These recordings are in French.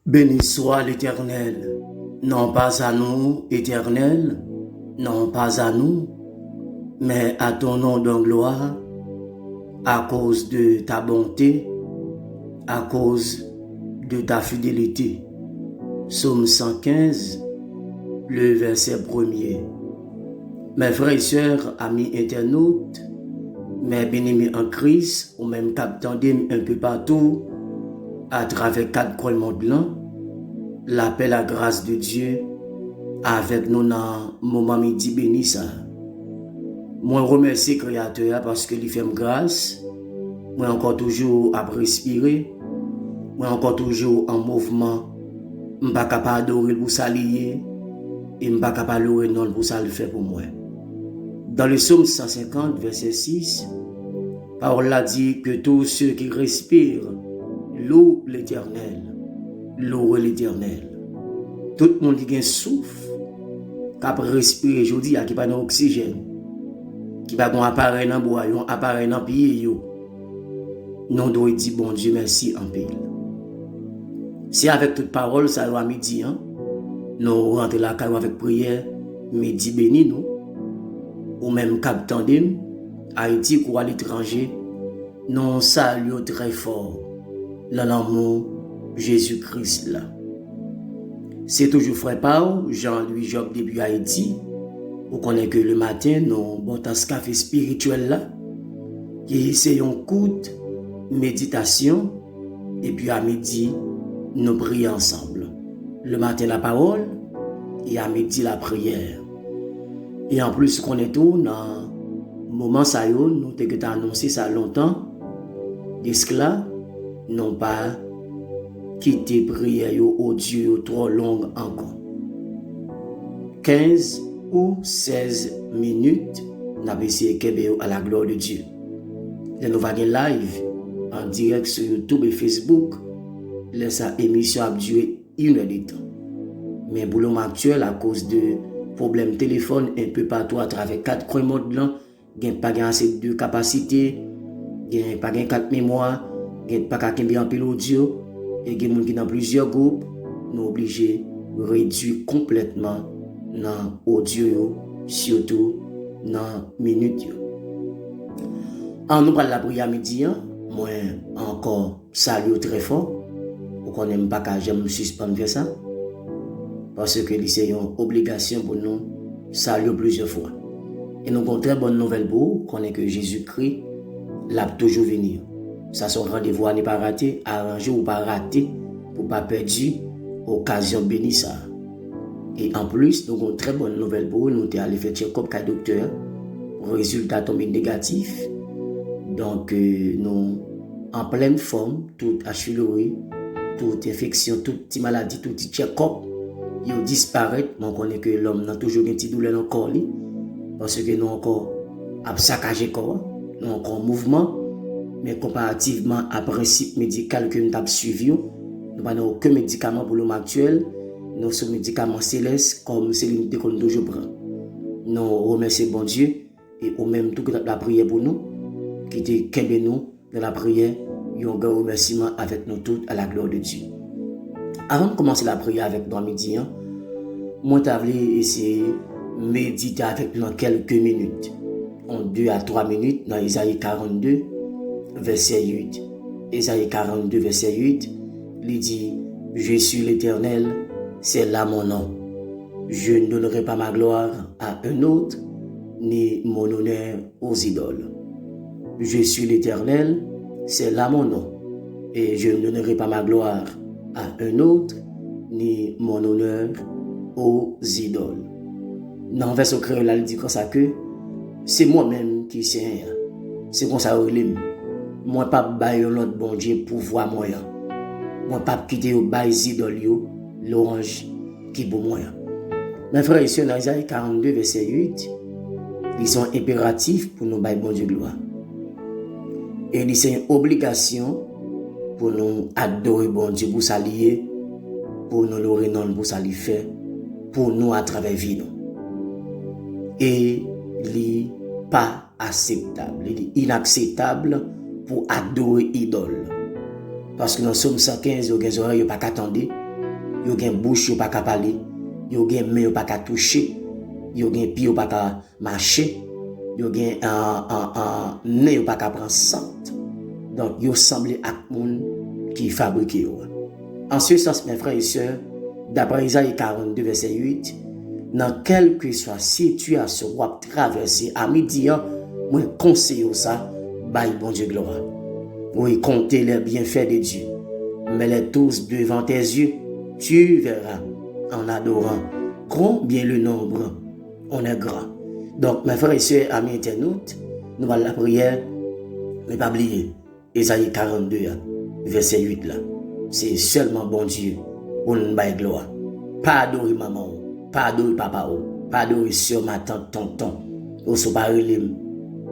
Béni soit l'Éternel, non pas à nous, Éternel, non pas à nous, mais à ton nom de gloire, à cause de ta bonté, à cause de ta fidélité. Psaume 115, le verset 1er. Mes frères et sœurs, amis internautes, mes bien-aimés en Christ, ou même captandés un peu partout, à travers 4 coins mondes, la paix, la grâce de Dieu avec nous dans le moment midi béni ça. Moi remercie le Créateur parce qu'il fait grâce. Moi encore toujours à respirer. Moi encore toujours en mouvement. Je ne suis pas capable d'adorer pour s'allier. Et je ne suis pas capable d'adorer non pour ça le faire pour moi. Dans le psaume 150, verset 6, parole a dit que tous ceux qui respirent louent l'Éternel. Louer l'Éternel. Tout le monde qui a un souffle, qui a respiré, je dis, qui n'a pas d'oxygène, qui n'a pas d'appareil dans le bois, un appareil dans le pied, nous devons dire bon Dieu merci en pile. C'est avec toute parole, ça va midi, nous rentrons la caille avec prière, midi béni nous, ou même cap tandem, Haïti ou à l'étranger, nous saluons très fort dans l'amour Jésus-Christ là. C'est toujours frère Pau, Jean-Louis Job depuis Haïti. Vous connaissez que le matin, nous bon ce café spirituel là, qui c'est un coup de méditation, et puis à midi, nous prions ensemble. Le matin la parole, et à midi la prière. Et en plus, qu'on est tout dans le moment ça nous avons annoncé ça longtemps, d'esclaves n'ont pas quitter prière au Dieu trop longue encore. 15 ou 16 minutes, nous avons essayé à la gloire de Dieu. Nous avons live en direct sur YouTube et Facebook. Laisse émission a duré 1 heure de temps. Mais pour le moment actuel, à cause de problèmes téléphone un peu partout à travers 4 coins monde là, il n'y a pas assez de capacité, il n'y a pas 4 mémoires, il n'y a pas un peu audio. Et il y a des gens qui dans plusieurs groupes, nous sommes obligés de réduire complètement dans l'audio, surtout dans les minutes. En nous parlons de la prière midi, moi encore salue très fort. Vous ne connaissez pas que j'aime suspendre faire ça. Parce que c'est une obligation pour nous saluer plusieurs fois. Et nous avons une très bonne nouvelle pour vous, qu'on est que Jésus-Christ l'a toujours venu. Ça son rendez-vous à ne pas rater, arranger ou pas rater pour ne pas perdre l'occasion bénie ça. Et en plus, nous avons une très bonne nouvelle pour vous. Nous sommes allés faire check-up avec le docteur. Résultat tombé négatif. Donc, nous en pleine forme, toute achillerie, toute infection, toute maladie, tout check-up, ils disparaissent. Mais on connaît que l'homme n'a toujours une petite douleur dans le corps. Parce que nous encore à saccager le corps, nous encore en mouvement. Mais comparativement à principe médical que nous avons suivi, nous n'avons aucun médicament pour l'homme actuel. Nous sommes médicaments célestes comme c'est l'unité que nous toujours prenons. Nous remercions bon Dieu et au même tout que la prière pour nous, qui était qu'aimez nous dans la prière, et un grand remerciement avec nous tous à la gloire de Dieu. Avant de commencer la prière avec nous midi, moi je voulais essayer de méditer avec nous quelques minutes. En 2 à 3 minutes dans Isaïe 42. Verset 8. Isaïe 42, verset 8, il dit, je suis l'Éternel, c'est là mon nom. Je ne donnerai pas ma gloire à un autre, ni mon honneur aux idoles. Je suis l'Éternel, c'est là mon nom. Et je ne donnerai pas ma gloire à un autre, ni mon honneur aux idoles. Dans le verset créole, il dit comme ça que c'est moi-même qui sais. C'est comme ça que moi pas bailler l'autre bon Dieu pour voir moi. Moi pas quitter au bail idole l'orange qui pour moi. Mes frères et sœurs, dans Isaïe 42 verset 8, ils sont impératifs pour nous bailler bon Dieu gloire. Et c'est une obligation pour nous adorer bon Dieu pour s'allier, pour nous louer non pour s'allier faire, pour nous à travers vie nous. Et il pas acceptable, il est inacceptable pour adorer idole. Parce que dans Somme 115, il n'y a pas qu'attendre yo gen bouche yo pas ka parler, yo gen main yo pas ka toucher, yo gen pied yo pas ka marcher, yo gen nez yo pas ka prendre sang. Donc yo semblé ak moun qui fabriqué yo. En ce sens, mes frères et sœurs, d'après Isaïe 42 verset 8, dans quelle que soit situation ou à traverser à midi, moi conseille ça, bye bon Dieu gloire. Oui, comptez les bienfaits de Dieu. Mets-les tous devant tes yeux, tu verras en adorant combien le nombre on est grand. Donc, mes frères et sœurs, amis internautes, nous allons la prière, mais pas oublier, Isaïe 42, verset 8 là. C'est seulement bon Dieu pour nous bailler gloire. Pas adorer maman, pas adorer papa, pas adorer soeur, ma tante, tonton, ou sous pas relire,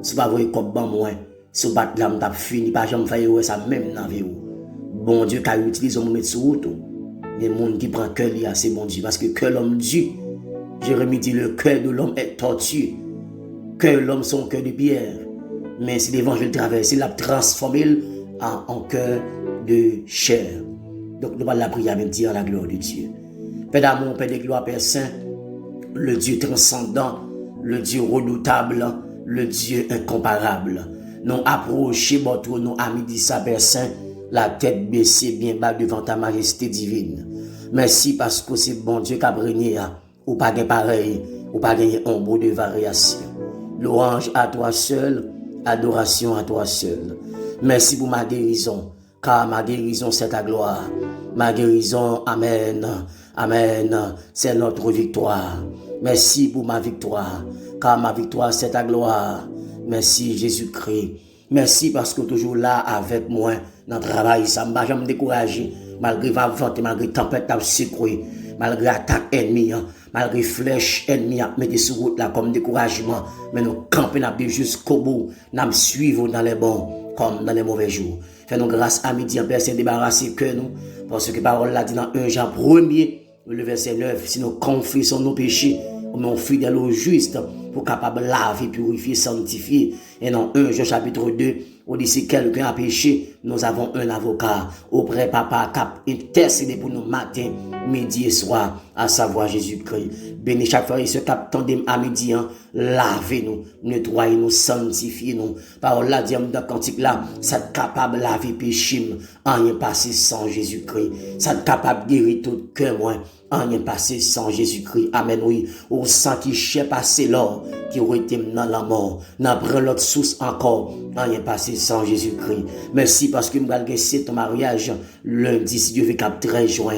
sous pas voir comme bon moi, sous pas de l'âme t'a fini, pas jamais faire ça même dans la vie. Bon Dieu qui a utilisé mon mettre sur route. Les gens qui prennent cœur lié, c'est bon Dieu. Parce que cœur l'homme Dieu. Jérémie dit le cœur de l'homme est tortueux. Cœur l'homme son cœur de pierre. Mais si l'évangile traverse, il l'a transformé en cœur de chair. Donc nous allons la prière avec dire la gloire de Dieu. Père d'amour, Père de gloire, Père saint, le Dieu transcendant, le Dieu redoutable, le Dieu incomparable. Nous approchons votre nom à midi, ça, Père saint, la tête baissée bien bas devant ta majesté divine. Merci parce que c'est bon Dieu qui a régné, ou pas de pareil, ou pas de ombre de variation. Louange à toi seul, adoration à toi seul. Merci pour ma guérison, car ma guérison c'est ta gloire. Ma guérison, amen, amen, c'est notre victoire. Merci pour ma victoire, car ma victoire c'est ta gloire. Merci Jésus-Christ. Merci parce que toujours là avec moi dans le travail, ça ne m'a jamais découragé. Malgré ma vente, malgré tempête à secouer, malgré attaque ennemie, malgré flèche ennemie à mettre sur route là comme découragement. Mais nous campons jusqu'au bout, nous suivons dans les bons comme dans les mauvais jours. Fais-nous grâce à midi, Père Saint, débarrasser que nous, parce que la parole l'a dit dans 1 Jean 1er, le verset 9, si nous confessons nos péchés, nous sommes fidèles au juste pour capable laver, purifier, sanctifier. Et dans 1 Jean chapitre 2, on dit si quelqu'un a péché, nous avons un avocat auprès papa cap intercéder pour nous matin, midi et soir, à savoir Jésus-Christ. Bénis chaque fois ce cap tandem à midi, lavez-nous, nettoyez-nous, sanctifiez-nous. Parole là dit dans cantique là, ça capable de laver péché, rien passé sans Jésus-Christ. Ça capable de guérir tout cœur moi. Rien passé sans Jésus-Christ. Amen, oui. Au sang qui chait passé l'or, qui aurait été dans la mort. N'a pris l'autre source encore. Rien passé sans Jésus-Christ. Merci parce que malgré ton mariage, lundi, si Dieu veut cap 13 juin.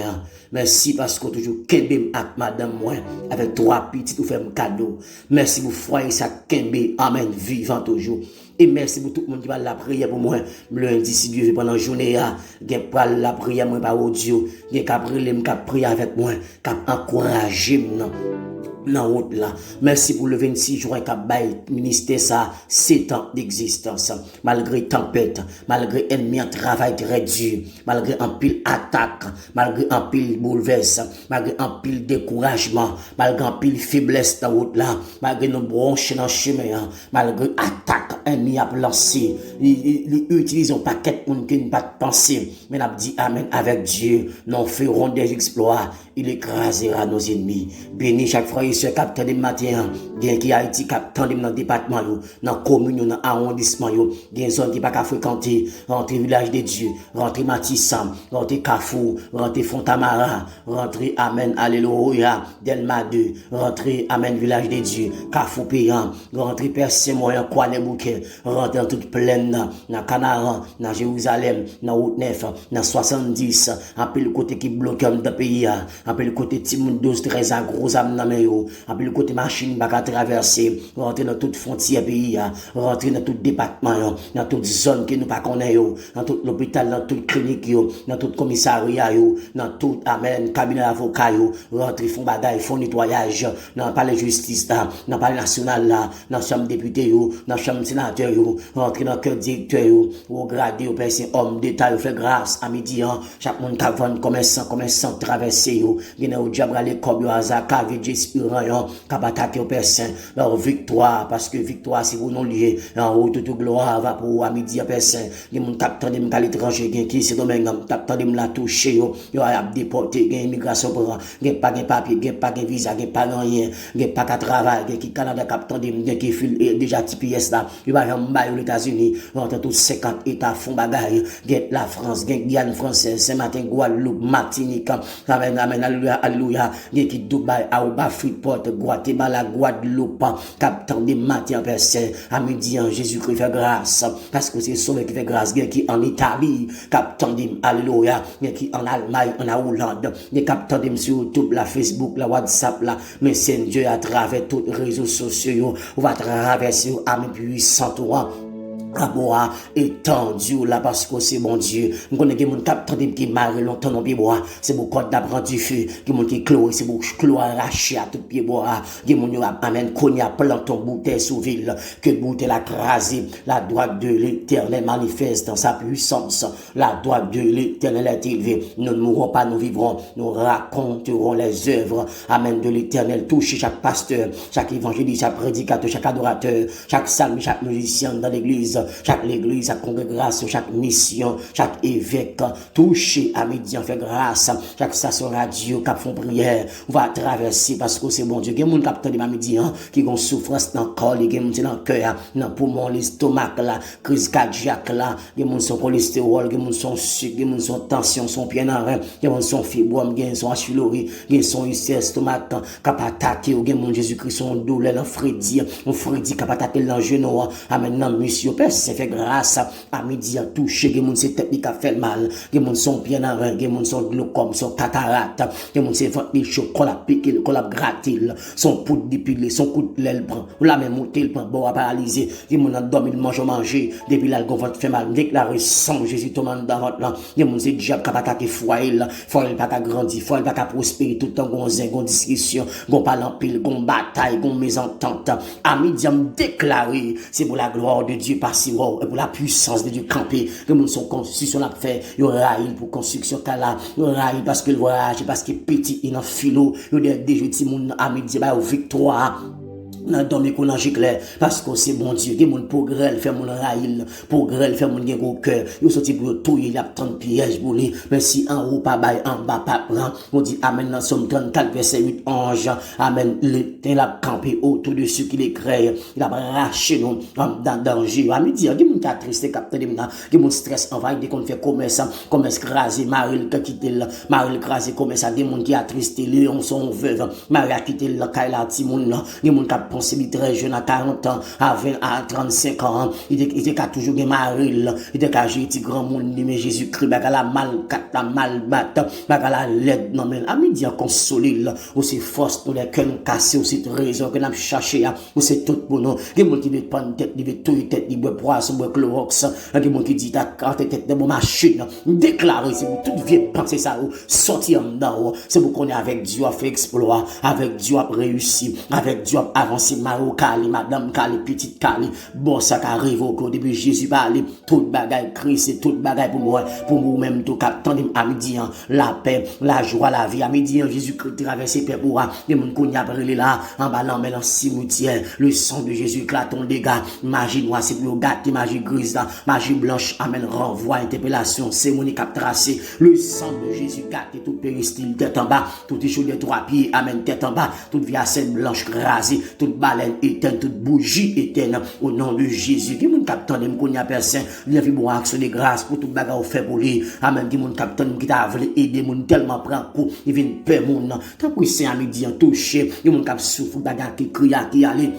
Merci parce que toujours kembe avec madame moi, avec 3 petits, tout fait un cadeau. Merci pour foyer ça kembe. Amen, vivant toujours. Et merci pour tout le monde qui va la prière pour moi. Lundi, si Dieu veut, pendant la journée, il y a la prière moi par audio. Il y a qu'à prier avec moi, qu'à encourager dans route là. Merci pour le 26 juin qu'a bail ministère ça 7 ans d'existence. Malgré tempête, malgré ennemi en travail très dur, malgré un pile attaque, malgré un pile bouleverse, malgré un pile découragement, malgré un pile faiblesse dans route là, malgré nos branches dans le chemin, malgré attaque ennemi a lancé, ils utilisent un paquet de monde qui n'a pas de pensée, mais n'a dit amen avec Dieu, nous ferons des exploits, il écrasera nos ennemis. Béni chaque fois ce capteur de matin, bien qui a été capteur dans le département, dans la commune, dans l'arrondissement, des zones qui ne pas qu'à fréquenter, rentrer village de Dieu, rentrer Matissam, rentrer Carrefour, rentrer Fontamara, rentrer Amen, Alléluia, Delma 2, rentrer Amen, village de Dieu, Carrefour Payant, rentrer Percé Moyen, Kouane Bouquet, rentrer dans toute plaine, dans Canaran, dans Jérusalem, dans Route 9, dans 70, un peu le côté qui bloque dans le pays, un peu le côté Timoun 12, 13 ans, gros âme dans le après le côté machine va traverser, rentrer dans toute frontière pays, rentrer dans tout département, dans toute zone que nous pas connaissons, dans tout l'hôpital, dans toute clinique, dans tout commissariat, dans tout amen cabinet d'avocat, rentrer font bagaille, font nettoyage, dans le palais de justice, dans le palais national, dans la chambre député, dans la chambre sénatoriale. sénateur, rentre dans le cœur directeur, au gradé, au personne, homme d'État, fait grâce à midi, chaque monde qui vend commerçant, traversé, il y a au diable à l'école, au hasard, qui avait d'espérance, qui a attaqué au personne, leur victoire, parce que victoire, c'est vous non lié, en haut, toute gloire va pour à midi, à personne, il y a mon capitaine de l'étranger, qui c'est domaine, capitaine de la toucher, il y a déporté, il y a immigration pour, il n'y a pas de papier, il n'y a pas de visa, il n'y a pas de rien, il n'y a pas de travail, il y a qui Canada, capitaine de qui file déjà TPS là, il va aux États-Unis, on entend tous 50 États font bagaille, la France, Guyane française, Saint-Martin, Guadeloupe, Martinique, amen, alléluia, qui Dubaï, Aruba, Freeport, Guatemala, Guadeloupe, capitaine de matin personne, à midi, Jésus-Christ fait grâce, parce que c'est sauvé qui fait grâce, qui en Italie, capitaine de alléluia, qui en Allemagne, en Hollande, capitaine de sur YouTube, la Facebook, la WhatsApp, la Messenger, à travers tous les réseaux sociaux, on va traverser à mes puissants à boire étendu là parce que c'est mon Dieu. Nous connaissons mon capteur qui marre longtemps dans pied bois. C'est mon code d'apprendre du feu. Qui mon qui clos, c'est mon clos arraché à tout pied bois. Qui mon amène cogna planton bouteille sous ville. Que bouteille la crasé. La droite de l'Éternel manifeste dans sa puissance. La droite de l'Éternel est élevée. Nous ne mourrons pas, nous vivrons. Nous raconterons les œuvres. Amen de l'Éternel. Touche chaque pasteur, chaque évangéliste, chaque prédicateur, chaque adorateur, chaque psalme, chaque musicien dans l'église. Chaque église, chaque congrégation, chaque mission, chaque évêque, touché à midi, on fait grâce. Chaque station radio, qui font prière, on va traverser parce que c'est bon Dieu. Il y a des gens qui ont midi, qui ont souffrance dans le corps, qui ont dans le cœur, dans le poumon, l'estomac, la crise cardiaque, là, qui ont son cholestérol, qui ont son sucre, qui ont son tension, son pied dans le rein, qui ont son fibrome, qui ont son achylori, qui ont son ulcère estomac, qui ont attaqué, qui ont Jésus-Christ, son douleur, un frédit, qui a attaqué dans le genou, amen, monsieur, c'est fait grâce à midi à toucher, que mon c'est technique a fait mal, que mon son bien en rein, que mon son glaucome, son cataracte, que mon c'est ventre chaud, qu'on l'a piqué, qu'on l'a gratté, son poudre dépilé, son coup de l'aile prend, ou la même monté, le prend, bon à paralyser, que mon a dormi, manger, depuis là, le ventre fait mal, déclaré sans Jésus, tout le monde dans votre là, que mon c'est diable qui a attaqué foyer, foyer pas qu'à grandir, foyer pas qu'à prospérer, tout le temps, gon discussion, gon parle en pile, gon bataille, gon mésentente, à midi, à me déclarer, c'est pour la gloire de Dieu, par si et pour la puissance de Dieu camper, que mon son construction l'a fait, il y aura il pour construction kala, il y aura il parce que le voyage, parce que petit, il en philo, il y a des jeudi mon ami dit bah victoire. Nan dormi qu'on ange clair parce que c'est bon Dieu, que mon progrès fait mon rail, progrès fait mon gros cœur. Yo sorti pour tout, il y a 30 pièges pour lui, mais si en haut pas bail, en bas pas prend. On dit amen dans Somme 34 verset 8 ange. Amen, il a campé autour de ceux qui les créent. Il a arraché nous dans danger. À midi, il y a mon cas triste capteur maintenant, que mon stress envahit dès qu'on fait commerce crasé, Marie qui quitte là, Marie crasé commerce à des monde qui a triste, Léon son veuve, Marie a quitté là Kaila Timon, des monde qui pensé très jeune à 40 ans, à 20 à 35 ans, il était toujours des maril, il était qu'à jouer petit grand monde, mais Jésus-Christ, bah la mal batte, bah la l'aide, non mais à midi à consoler, ou c'est force pour les cœurs cassés, ou c'est raison que nous cherché, ou c'est tout pour nous, il y a des gens qui veulent prendre tête, ils veulent tout tête, ils veulent poisson, ils veulent chlorox, il y a des gens qui disent ta carte tête de mon machine, déclarer, c'est pour toute vie penser ça, sortir en dedans, c'est pour qu'on est avec Dieu à faire exploit, avec Dieu à réussir, avec Dieu à avancer. Maro Kali, Madame Kali, Petite Kali, bon ça qui arrive au début Jésus parle, tout bagaille Christ, c'est tout bagaille pour moi même tout captant à midi, la paix, la joie, la vie à midi, Jésus-Christ traverse paix pour les gens qu'on y a brûlé là, en ballant mais dans cimetière, le sang de Jésus éclate ton dégât, magie noire, c'est pour gâter, magie grise là, magie blanche, amène renvoi, interpellation, cérémonie cap tracé, le sang de Jésus gâte tout péristyle, tête en bas, tout échou de 3 pieds, amène tête en bas, toute vie à scène blanche rasée, toute baleine éteinte, toute bougie éteinte, au nom de Jésus. Qui mon capitaine de m'cogna personne, il a fait bon action de grâce pour tout bagarre fait pour lui. Amen. Qui mon capitaine qui t'a voulu aider mon tellement prend coup, il vient peur mon. Tant que c'est à midi en touché, il mon cap souffre bagarre qui crie qui aller.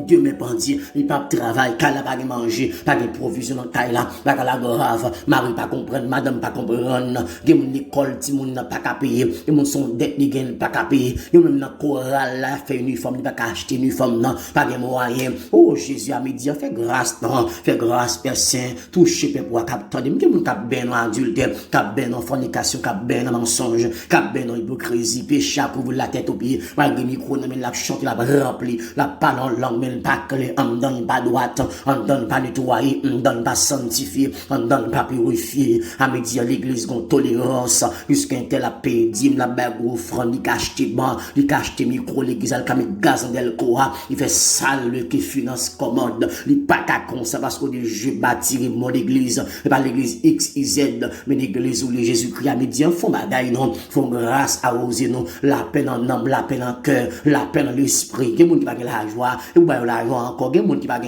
Dieu me bandit, il pas travail, qu'elle pas manger, pas de provision dans taille là, pas la grave, Marie pas comprendre, madame pas comprendre, que mon école, ti mon pas qu'à payer, que mon son dette ni gain pas qu'à payer, yo même dans chorale là fait uniforme, pas qu'à acheter uniforme non, pas de moyen. Oh Jésus a midi, fait grâce non, fait grâce Père Saint, toucher Père pour capteur, que mon cap ben dans adultère, cap ben dans fornication, cap ben dans mensonge, cap ben dans hypocrisie, péché pour vous la tête au pied, malgré micro mais la chante la rempli, la parole langue formule pas clé, on donne pas droite, on donne pas nettoyer, on donne pas sanctifier, on donne pas purifier. À midi, l'église gon tolérance, puisqu'un tel a payé, la bague offrande, il cache tes bancs, il cache tes micros, l'église a mis gaz dans le coa, il fait sale qui finance commande, il pas qu'à comme ça parce que je bâtirai mon église, et pas l'église X, Y, Z, mais l'église où Jésus-Christ a midi, font bagaille non, font grâce à oser non, la peine en âme, la peine en cœur, la peine en l'esprit, il y a des gens qui pas la joie, et vous la joie encore, il y a des gens qui pas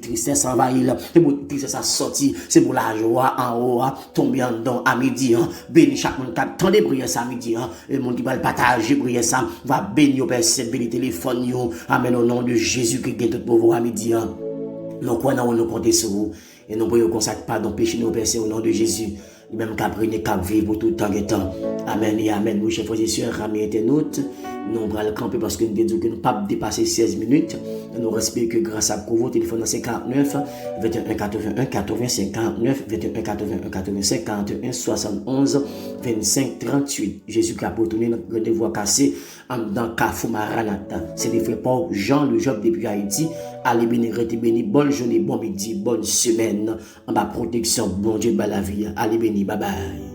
tristesse envahir, et vous tristesse à sortir, c'est pour la joie en haut, tomber en dedans à midi, béni chaque monde qui attend de prier ça midi, et le monde qui va le partager, prier ça, va bénir au personne, bénir téléphone, amen au nom de Jésus qui gagne tout pour vous à midi. Nous croyons, nous comptons sur vous, et nous pouvons consacrer pardon, péché, nos péchés au nom de Jésus. Même qu'à prendre, qu'à vivre pour tout le temps et temps. Amen et amen. Mes chers frères et sœurs, amis internautes, nous allons le camper parce que nous disons que nous ne pouvons pas dépasser 16 minutes. Nous respectons que grâce à vous, téléphone 59 21 81 80 59 21 81 85 41 71 25 38. Jésus qui a retourné notre rendez-vous cassé dans Carrefour Maranatha. C'est les frères Paul Jean le Job depuis Haïti. Allez bénir, restez bénis. Bonne journée, bon midi, bonne semaine. En bas protection, bon Dieu, la vie. Allez bénir, bye bye.